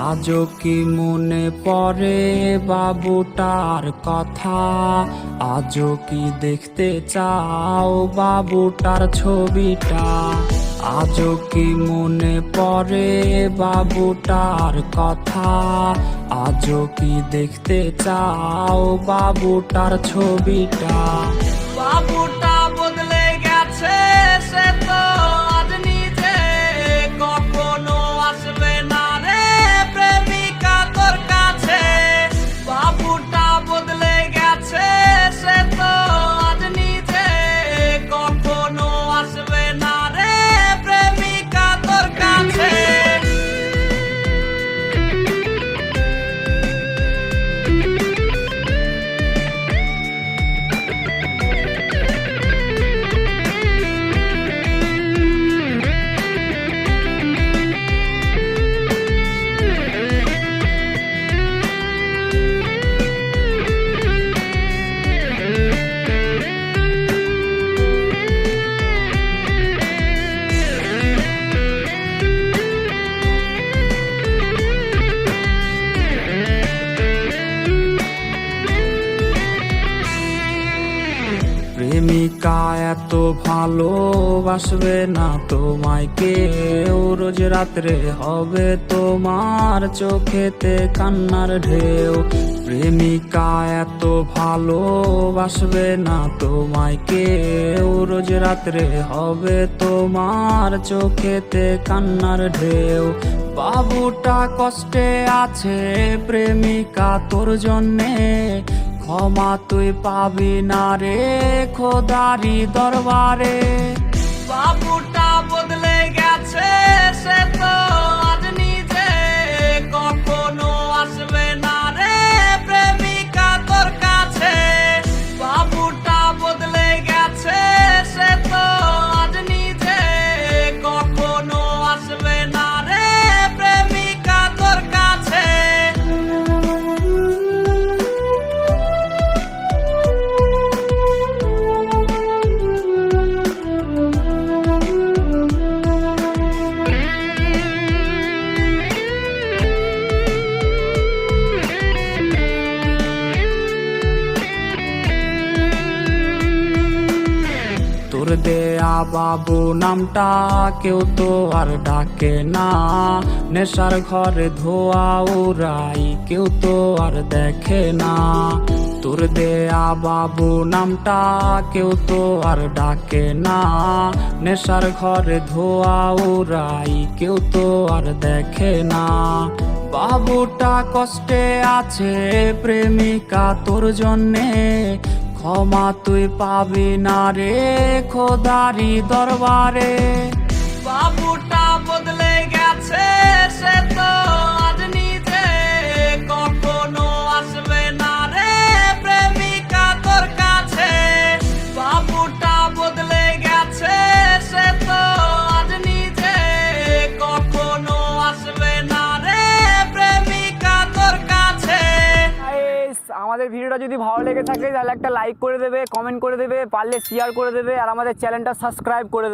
আজও কি মনে পড়ে বাবুটার কথা? আজও কি দেখতে চাও বাবুটার ছবিটা? আজও কি মনে পড়ে বাবুটার কথা? আজও কি দেখতে চাও বাবুটার ছবিটা? বাবুটা বদলে গেছে, সে তো আজ নিজে কখনো আসবে না রে প্রেমিকা তোর কাছে। বাবুটা বদলে গেছে, সে তো আজ নিজে কখনো আসবে না রে প্রেমিকা তোর কাছে। প্রেমিকা এত ভালোবাসবে না তোমায় কেউ, রোজ রাত্রে হবে তোমার চোখেতে কান্নার ঢেউ। প্রেমিকা এত ভালোবাসবে না তোমায় কেউ, রোজ রাত্রে হবে তোমার চোখেতে কান্নার ঢেউ। বাবুটা কষ্টে আছে প্রেমিকা তোর জন্যে, ক্ষমা তুই পাবি না রে খোদারি দরবারে। বাবুটা বদলে গেছে, সে তো আজ নিজে কখনো আসবে না রে প্রেমিকা তোর কাছে। বাবুটা বদলে গেছে, সে তো আজ নিজে কখনো আসবে না রে প্রেমিকা তোর কাছে। তোর দেয়া বাবু নামটা কেউ তো আর ডাকে না, নেশার ঘরে ধোয়া উড়াই কেউ তো আর দেখে না। তোর দেয়া বাবু নামটা কেউ তো আর ডাকে না, নেশার ঘরে ধোয়া উড়াই কেউ তো আর দেখে না। বাবুটা কষ্টে আছে প্রেমিকা তোর জন্যে, ক্ষমা তুই পাবি না রে খোদারি দরবারে। বাবুটা বদলে গেছে, সে তো আজ নিজে কখনো আসবে না রে প্রেমিকা তোর কাছে। বাবুটা বদলে গেছে, সে তো আজ নিজে কখনো আসবে না রে প্রেমিকা তোর কাছে। আমাদের ভিডিওটা যদি ভালো লেগে থাকে তাহলে একটা লাইক করে দেবে, কমেন্ট করে দেবে, পারলে শেয়ার করে দেবে আর আমাদের চ্যানেলটা সাবস্ক্রাইব করে দেবে।